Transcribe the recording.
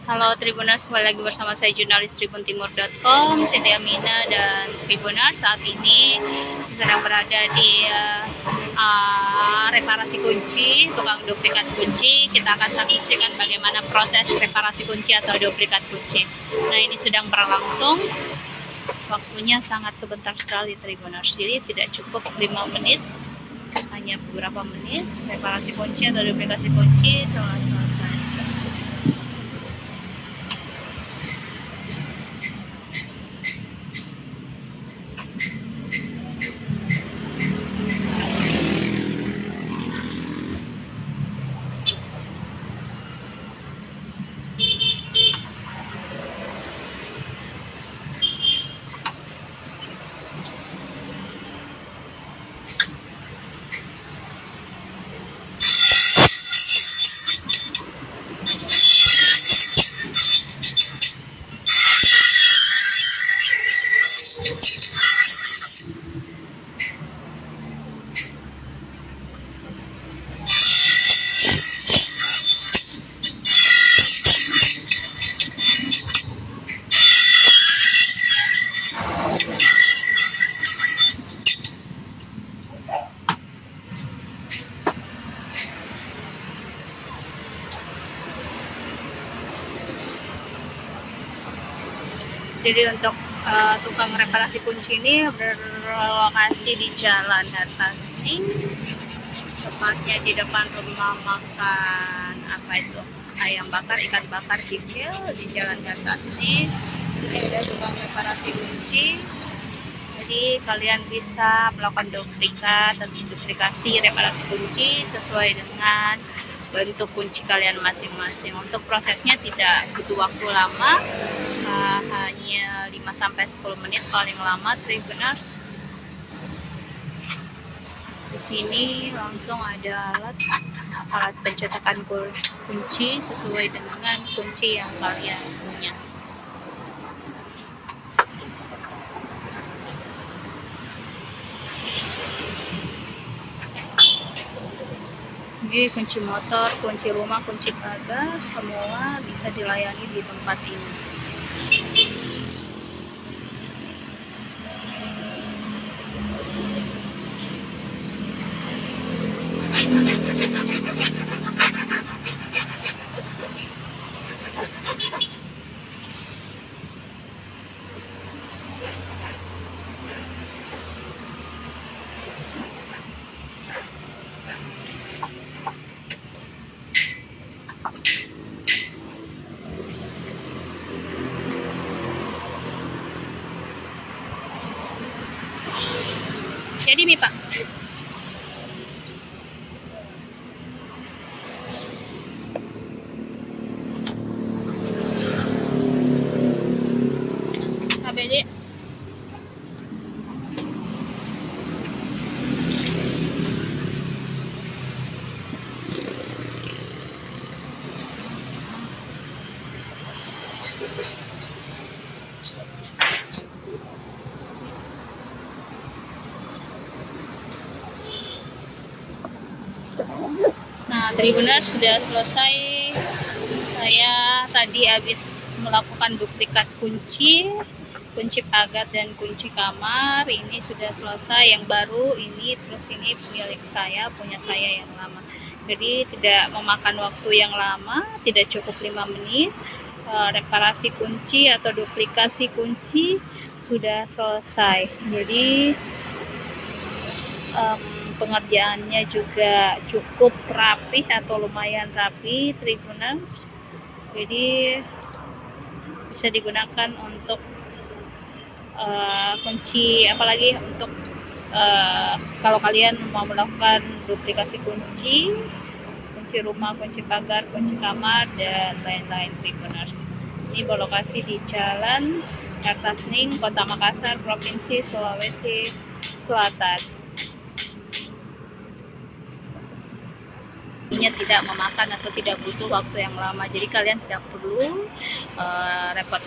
Halo Tribuners, kembali lagi bersama saya jurnalis tribuntimur.com, Siti Amina dan Tribuners. Saat ini saya sedang berada di reparasi kunci, tukang duplikat kunci. Kita akan saksikan bagaimana proses reparasi kunci atau duplikat kunci. Nah, ini sedang berlangsung. Waktunya sangat sebentar sekali Tribuners, jadi tidak cukup 5 menit, hanya beberapa menit. Reparasi kunci atau duplikasi kunci telah selesai. Jadi untuk tukang reparasi kunci ini berlokasi di Jalan Hatasning, tepatnya di depan rumah makan ayam bakar, ikan bakar sipil di Jalan Hatasning. Ini ada tukang reparasi kunci. Jadi kalian bisa melakukan duplikat atau duplikasi reparasi kunci sesuai dengan bentuk kunci kalian masing-masing. Untuk prosesnya tidak butuh waktu lama, hanya 5-10 menit paling lama Tribuners. Di sini langsung ada alat pencetakan kunci sesuai dengan kunci yang kalian punya. Jadi kunci motor, kunci rumah, kunci pagar, semua bisa dilayani di tempat ini. Jadi nih Pak, ABD. Nah, Tribuners, sudah selesai. Saya tadi habis melakukan duplikat kunci pagar dan kunci kamar. Ini sudah selesai, yang baru ini, terus ini milik saya, punya saya yang lama. Jadi tidak memakan waktu yang lama, tidak cukup 5 menit. Reparasi kunci atau duplikasi kunci sudah selesai. Jadi pengerjaannya juga cukup rapi atau lumayan rapi Tribuners. Jadi bisa digunakan untuk kunci, apalagi untuk kalau kalian mau melakukan duplikasi kunci rumah, kunci pagar, kunci kamar, dan lain-lain Tribuners. Ini berlokasi di Jalan Hatasning, Kota Makassar, Provinsi Sulawesi Selatan. Ini tidak memakan atau tidak butuh waktu yang lama, jadi kalian tidak perlu repot-repot